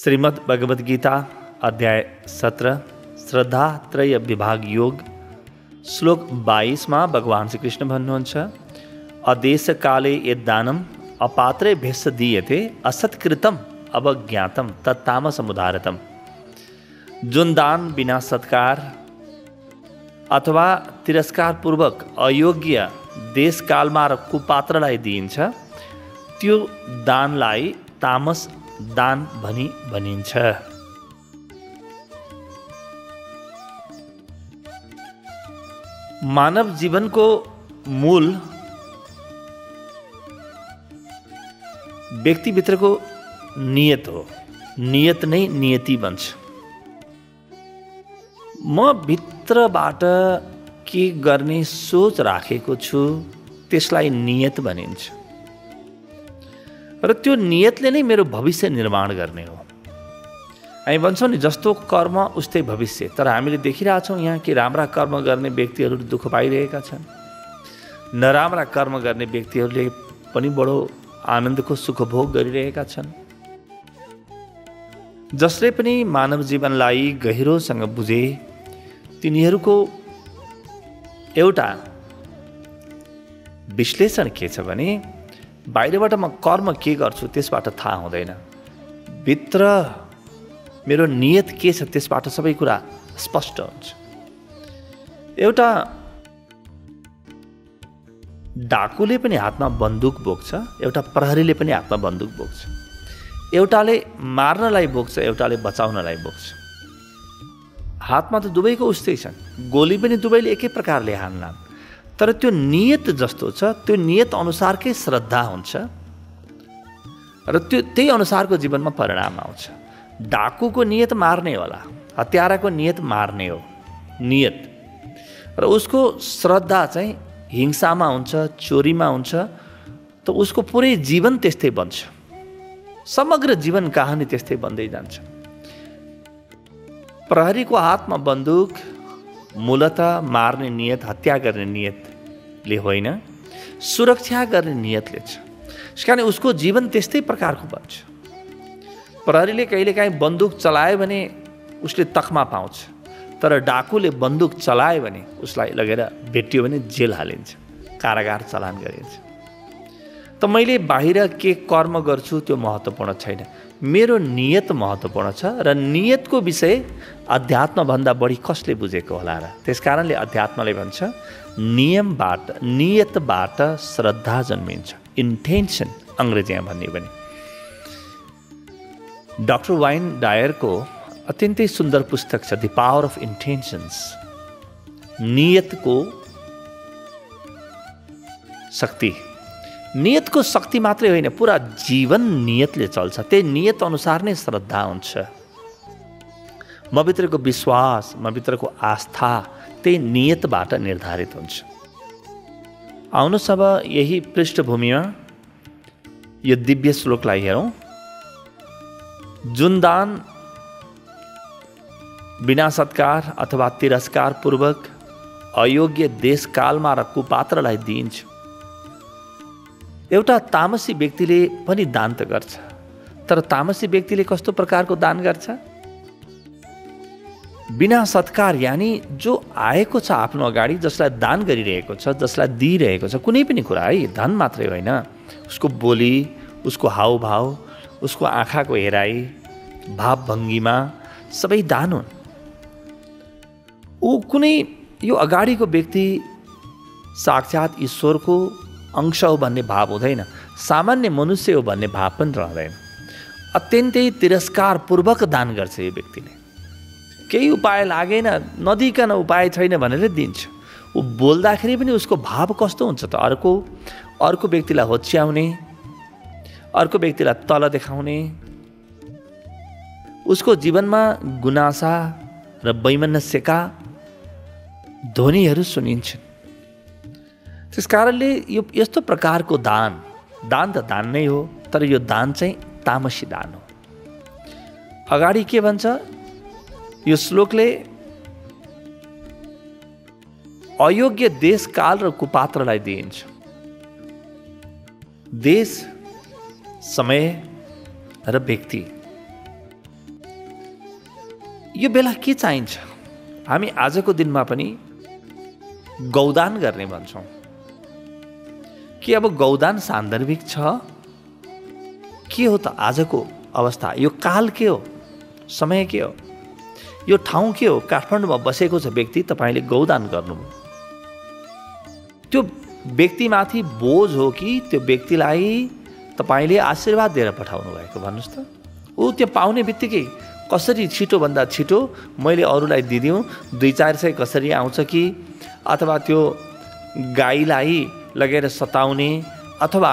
श्रीमद् भगवद गीता अध्याय 17 श्रद्धा त्रय विभाग योग श्लोक 22 में भगवान श्री कृष्ण भन्नुहुन्छ अदेश काले यद्दानम अपात्रे भेष दीयते असत्कृतम अवज्ञातम तत्तामसमुदारतम। जुन दान बिना सत्कार अथवा तिरस्कार पूर्वक अयोग्य देश कालमा र कुपात्रलाई दिइन्छ त्यो दानलाई तामस दान भनी भनिन्छ। मानव जीवनको मूल व्यक्तिभित्रको नियत हो। नियत नै नियति बन्छ। म भित्रबाट के गर्ने सोच राखेको छु त्यसलाई नियत भनिन्छ र त्यो नियतले नै मेरो भविष्य निर्माण गर्ने हो। हामी भन्छौँ नि जस्तो कर्म उस्तै भविष्य। तर हामीले देखिरहेछौँ यहाँ कि राम्रा कर्म गर्ने व्यक्तिहरू दुःख पाइरहेका छन्, नराम्रा कर्म गर्ने व्यक्तिहरूले पनि बडो आनन्दको सुखभोग गरिरहेका छन्। जसले पनि मानव जीवनलाई गहिरोसँग बुझे तिनीहरूको एउटा विश्लेषण के छ भने बाहिरबाट म कर्म के गर्छु त्यसबाट थाहा हुँदैन, भित्र मेरो नियत के छ त्यसबाट सबै कुरा स्पष्ट हुन्छ। एउटा डाकुले पनि हातमा बन्दुक बोक्छ, एउटा प्रहरीले पनि हातमा बन्दुक बोक्छ। एउटाले मार्नलाई बोक्छ, एउटाले बचाउनलाई बोक्छ। हातमा त दुवैको उस्तै छन्, गोली पनि दुवैले एकै प्रकारले हान्लान्। तर त्यो नियत जस्तो छ त्यो नियत अनुसारकै श्रद्धा हुन्छ र त्यो त्यही अनुसारको जीवनमा परिणाम आउँछ। डाकुको नियत मार्ने होला, हत्याराको नियत मार्ने हो नियत, र उसको श्रद्धा चाहिँ हिंसामा हुन्छ, चोरीमा हुन्छ, त उसको पुरै जीवन त्यस्तै बन्छ। समग्र जीवन कहानी त्यस्तै बन्दै जान्छ। प्रहरीको हातमा बन्दुक मूलतः मार्ने नियत, हत्या गर्ने नियतले होइन, सुरक्षा गर्ने नियतले छ। त्यसकारण उसको जीवन त्यस्तै प्रकारको बन्छ। प्रहरीले कहिलेकाहीँ बन्दुक चलायो भने उसले तकमा पाउँछ, तर डाकुले बन्दुक चलायो भने उसलाई लगेर भेटियो भने जेल हालिन्छ, कारागार चलान गरिन्छ। त मैले बाहिर के कर्म गर्छु त्यो महत्त्वपूर्ण छैन, मेरो नियत महत्त्वपूर्ण छ। र नियतको विषय अध्यात्मभन्दा बढी कसले बुझेको होला र? त्यसकारणले अध्यात्मले भन्छ नियतबाट श्रद्धा जन्मिन्छ। इन्टेन्सन अङ्ग्रेजीमा भन्ने भने डक्टर वाइन डायरको अत्यन्तै सुन्दर पुस्तक छ द पावर अफ इन्टेन्सन्स। नियतको शक्ति, नियतको शक्ति मात्रै होइन, पुरा जीवन नियतले चल्छ। त्यही नियत अनुसार नै श्रद्धा हुन्छ। म भित्रको विश्वास, म भित्रको आस्था त्यही नियतबाट निर्धारित हुन्छ। आउनुहोस् अब यही पृष्ठभूमिमा यो दिव्य श्लोकलाई हेरौँ। जुन दान बिना सत्कार अथवा तिरस्कार पूर्वक अयोग्य देशकालमा र कुपात्रलाई दिइन्छ, एउटा तामसी व्यक्तिले पनि दान त गर्छ। तर तामसी व्यक्तिले कस्तो प्रकारको दान गर्छ? बिना सत्कार, यानी जो आएको छ आफ्नो अगाडि, जसलाई दान गरिरहेको छ, जसलाई दिइरहेको छ, कुनै पनि कुरा है, धन मात्रै होइन, उसको बोली, उसको हावभाव, उसको आँखाको हेराइ, भावभङ्गीमा सबै दान हुन्। ऊ कुनै यो अगाडिको व्यक्ति साक्षात् ईश्वरको अंश हो भन्ने भाव हुँदैन, सामान्य मनुष्य हो भन्ने भाव पनि रहँदैन। अत्यन्तै तिरस्कारपूर्वक दान गर्छ यो व्यक्तिले। केही उपाय लागेन, नदिकन उपाय छैन भनेर दिन्छ। ऊ बोल्दाखेरि पनि उसको भाव कस्तो हुन्छ त? अर्को व्यक्तिलाई होच्याउने, अर्को व्यक्तिलाई तल देखाउने, उसको जीवनमा गुनासा र वैमनस्यका ध्वनिहरू सुनिन्छन्। त्यस कारणले यो यस्तो प्रकारको दान त दान नै हो, तर यो दान चाहिँ तामसी दान हो। अगाडि के भन्छ यो श्लोकले? अयोग्य देश काल र कुपात्रलाई दिइन्छ। देश, समय र व्यक्ति यो बेला के चाहिन्छ? हामी आजको दिनमा पनि गौदान गर्ने भन्छौँ। के अब गौदान सान्दर्भिक छ? के हो त आजको अवस्था? यो काल के हो? समय के हो? यो ठाउँ के हो? काठमाडौँमा बसेको छ व्यक्ति, तपाईँले गौदान गर्नुभयो। त्यो व्यक्तिमाथि बोझ हो कि त्यो व्यक्तिलाई तपाईँले आशीर्वाद दिएर पठाउनु भएको? भन्नुहोस् त। ऊ त्यो पाउने बित्तिकै कसरी छिटोभन्दा छिटो मैले अरूलाई दिदिउँ, 2-4 सय कसरी आउँछ कि, अथवा त्यो गाईलाई लगेर सताउने, अथवा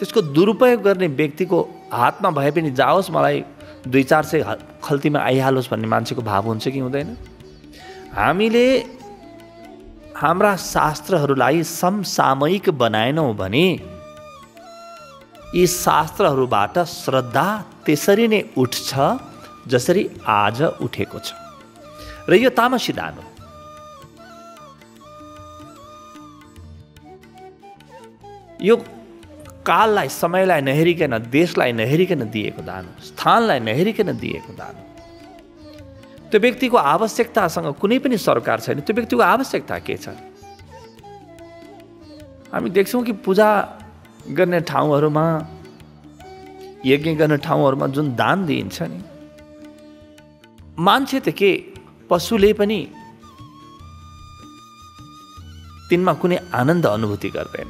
त्यसको दुरुपयोग गर्ने व्यक्तिको हातमा भए पनि जाओस्, मलाई 2-4 सय खल्तीमा आइहालोस् भन्ने मान्छेको भाव हुन्छ कि हुँदैन? हामीले हाम्रा शास्त्रहरूलाई समसामयिक बनाएनौँ भने यी शास्त्रहरूबाट श्रद्धा त्यसरी नै उठ्छ जसरी आज उठेको छ। र यो तामसी दान हो। यो काललाई, समयलाई नहेरिकन, देशलाई नहेरिकन दिएको दान हो, स्थानलाई नहेरिकन दिएको दान हो। त्यो व्यक्तिको आवश्यकतासँग कुनै पनि सरकार छैन। त्यो व्यक्तिको आवश्यकता के छ? हामी देख्छौँ कि पूजा गर्ने ठाउँहरूमा, यज्ञ गर्ने ठाउँहरूमा जुन दान दिइन्छ नि, मान्छे त के, पशुले पनि तिनमा कुनै आनन्द अनुभूति गर्दैन।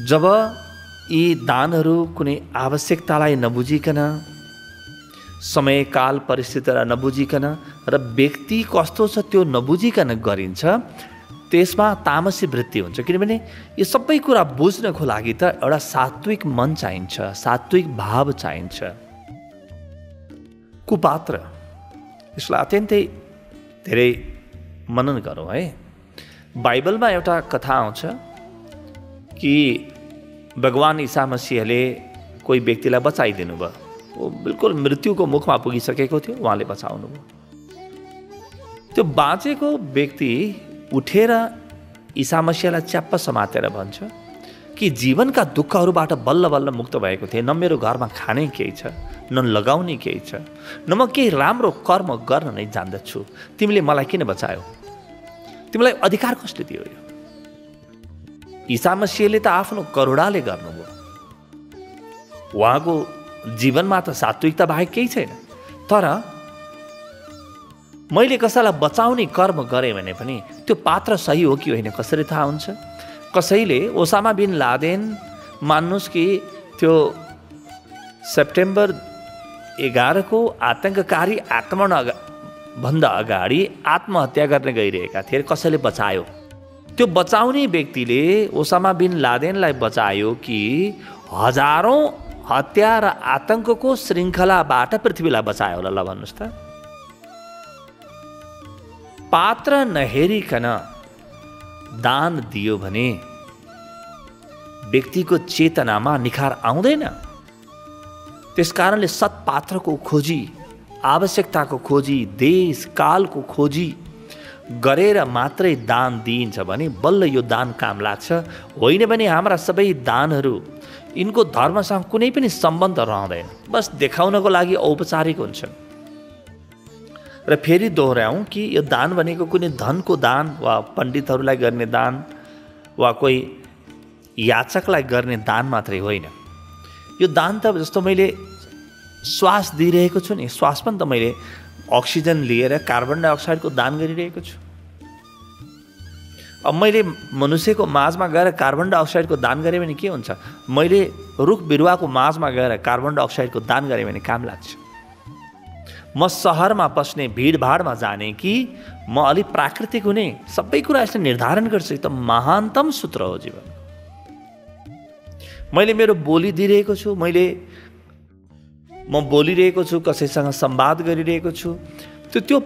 जब यी दानहरू कुनै आवश्यकतालाई नबुझिकन, समय काल परिस्थितिलाई नबुझिकन र व्यक्ति कस्तो छ त्यो नबुझिकन गरिन्छ, त्यसमा तामसी वृत्ति हुन्छ। किनभने यो सबै कुरा बुझ्नको लागि त एउटा सात्विक मन चाहिन्छ, सात्विक भाव चाहिन्छ। कुपात्र, यसलाई अत्यन्तै धेरै मनन गरौँ है। बाइबलमा एउटा कथा आउँछ कि भगवान ईसा मसीहले कोही व्यक्तिलाई बचाइदिनु भयो। वो बिल्कुल मृत्युको मुखमा पुगिसकेको थियो, उहाँले बचाउनु भयो। त्यो बाँचेको व्यक्ति उठेर ईसा मसीहलाई च्याप्प समातेर भन्छ कि जीवनका दुःखहरूबाट बल्ल बल्ल मुक्त भएको थिएँ। न मेरो घरमा खाने केही छ, न लगाउने केही छ, न म केही राम्रो कर्म गर्न नै जान्दछु। तिमीले मलाई किन बचायौ? तिमीलाई अधिकार कसले दियो? यो ईसा मसीहले त आफ्नो करुणाले गर्नुभयो। उहाँको जीवनमा त सात्विकता बाहेक केही छैन। तर मैले कसैलाई बचाउने कर्म गरेँ भने पनि त्यो पात्र सही हो कि होइन कसरी थाहा हुन्छ? कसैले ओसामा बिन लादेन, मान्नुहोस् कि त्यो सेप्टेम्बर 11 को आतङ्ककारी आक्रमण भन्दा अगाडि आत्महत्या गर्न गइरहेका थिए। कसैले बचायो। त्यो बचाउने व्यक्तिले ओसामा बिन लादेनलाई बचायो कि हजारौं हत्या र आतङ्कको श्रृङ्खलाबाट पृथ्वीलाई बचायो होला? ल भन्नुहोस् त। पात्र नहेरिकन दान दियो भने व्यक्तिको चेतनामा निखार आउँदैन। त्यसकारणले सत्पात्रको खोजी, आवश्यकताको खोजी, देश कालको खोजी गरेर मात्रै दान दिइन्छ भने बल्ल यो दान काम लाग्छ। होइन भने हाम्रा सबै दानहरू यिनको धर्मसँग कुनै पनि सम्बन्ध रहँदैन, बस देखाउनको लागि औपचारिक हुन्छन्। र फेरि दोहोऱ्याउँ कि यो दान भनेको कुनै धनको दान वा पण्डितहरूलाई गर्ने दान वा कोही याचकलाई गर्ने दान मात्रै होइन। यो दान त जस्तो मैले श्वास दिइरहेको छु नि, श्वास पनि त मैले अक्सिजन लिएर कार्बन डाइअक्साइडको दान गरिरहेको छु। अब मैले मनुष्यको माझमा गएर कार्बन डाइअक्साइडको दान गरेँ भने के हुन्छ? मैले रुख बिरुवाको माझमा गएर कार्बन डाइअक्साइडको दान गरेँ भने काम लाग्छ। म सहरमा पस्ने, भिडभाडमा जाने कि म अलिक प्राकृतिक हुने, सबै कुरा यसले निर्धारण गर्छ। त महानतम सूत्र हो जीवन। मैले मेरो बोली दिइरहेको छु, म बोलिरहेको छु, कसैसँग संवाद गरिरहेको छु, त्यो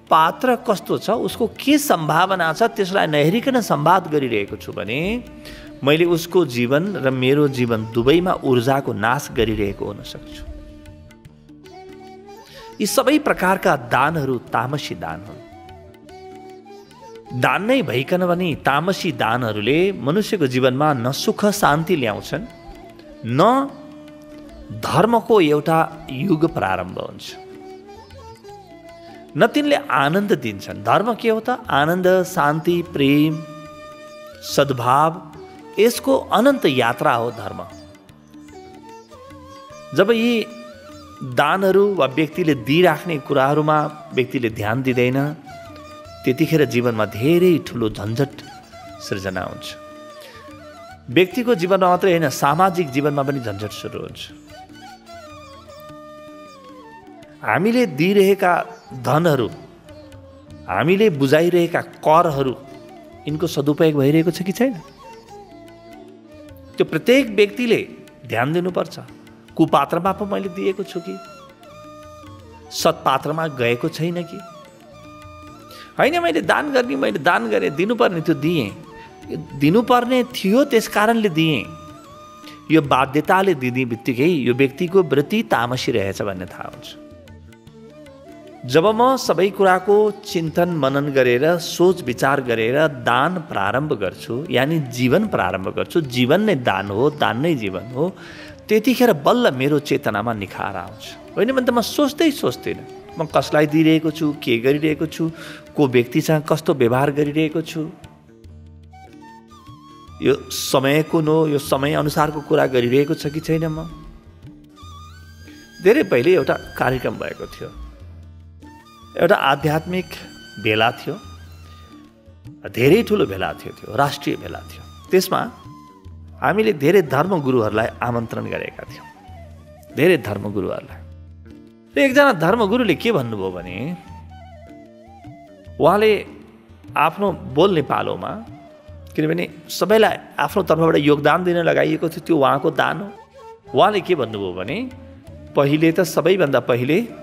पात्र कस्तो छ, उसको के सम्भावना छ, त्यसलाई नहेरिकन संवाद गरिरहेको छु भने मैले उसको जीवन र मेरो जीवन दुवैमा ऊर्जाको नाश गरिरहेको हुन सक्छु। यी सबै प्रकारका दानहरू तामसी दान हुन्। दान नै भइकन पनि तामसी दानहरूले मनुष्यको जीवनमा न सुख शान्ति ल्याउँछन्, न धर्मको एउटा युग प्रारम्भ हुन्छ। न तिनले आनन्द दिन्छन्। धर्म के हो त? आनन्द, शान्ति, प्रेम, सद्भाव, यसको अनन्त यात्रा हो धर्म। जब यी दानहरू वा व्यक्तिले दिइराख्ने कुराहरूमा व्यक्तिले ध्यान दिँदैन, त्यतिखेर जीवनमा धेरै ठुलो झन्झट सृजना हुन्छ। व्यक्तिको जीवनमा मात्रै होइन, सामाजिक जीवनमा पनि झन्झट सुरु हुन्छ। हामीले दिइरहेका धनहरू, हामीले बुझाइरहेका करहरू, यिनको सदुपयोग भइरहेको छ कि छैन? त्यो प्रत्येक व्यक्तिले ध्यान दिनुपर्छ। कुपात्रमा पो मैले दिएको छु कि सत्पात्रमा गएको छैन कि? होइन, मैले दान गरेँ, दिनुपर्ने त्यो दिएँ, दिनुपर्ने थियो त्यस कारणले दिएँ। यो बाध्यताले दिने बित्तिकै यो व्यक्तिको वृत्ति तामसी रहेछ भन्ने थाहा हुन्छ। जब म सबै कुराको चिन्तन मनन गरेर, सोच विचार गरेर दान प्रारम्भ गर्छु, यानी जीवन प्रारम्भ गर्छु, जीवन नै दान हो, दान नै जीवन हो, त्यतिखेर बल्ल मेरो चेतनामा निखार आउँछ। होइन भने त म सोच्दिनँ म कसलाई दिइरहेको छु, के गरिरहेको छु, को व्यक्तिसँग कस्तो व्यवहार गरिरहेको छु। यो समयको यो समय अनुसारको कुरा गरिरहेको छ कि छैन। म धेरै पहिले एउटा कार्यक्रम भएको थियो, एउटा आध्यात्मिक भेला थियो, धेरै ठुलो भेला थियो, त्यो राष्ट्रिय भेला थियो। त्यसमा हामीले धेरै धर्मगुरुहरूलाई आमन्त्रण गरेका थियौँ, धेरै धर्मगुरुहरूलाई। र एकजना धर्मगुरुले के भन्नुभयो भने, उहाँले आफ्नो बोल्ने पालोमा, किनभने सबैलाई आफ्नो तर्फबाट योगदान दिन लगाइएको थियो, त्यो उहाँको दान हो। उहाँले के भन्नुभयो भने, पहिले त सबैभन्दा पहिले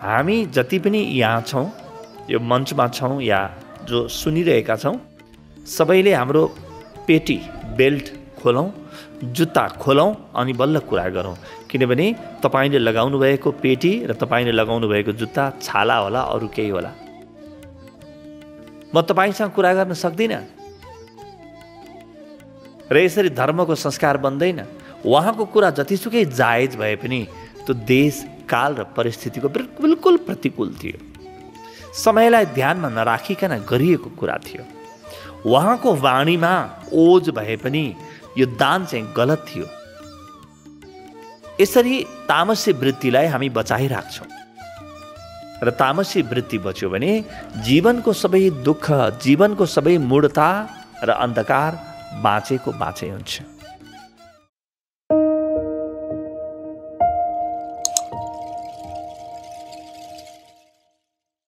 हामी जति पनि यहाँ छौँ, यो मञ्चमा छौँ या जो सुनिरहेका छौँ, सबैले हाम्रो पेटी बेल्ट खोलौँ, जुत्ता खोलौँ अनि बल्ल कुरा गरौँ। किनभने तपाईँले लगाउनु भएको पेटी र तपाईँले लगाउनु भएको जुत्ता छाला होला, अरू केही होला। म तपाईँसँग कुरा गर्न सक्दिनँ र यसरी धर्मको संस्कार बन्दैन। उहाँको कुरा जतिसुकै जायज भए पनि त्यो देश, काल र परिस्थितिको बिल्कुल प्रतिकूल थियो। समयलाई ध्यानमा नराखिकन गरिएको कुरा थियो। उहाँको वाणीमा ओज भए पनि यो दान चाहिँ गलत थियो। यसरी तामसी वृत्तिलाई हामी बचाइराख्छौँ र तामसी वृत्ति बच्यो भने जीवनको सबै दुःख, जीवनको सबै मूढता र अन्धकार बाँचेको बाँचै हुन्छ।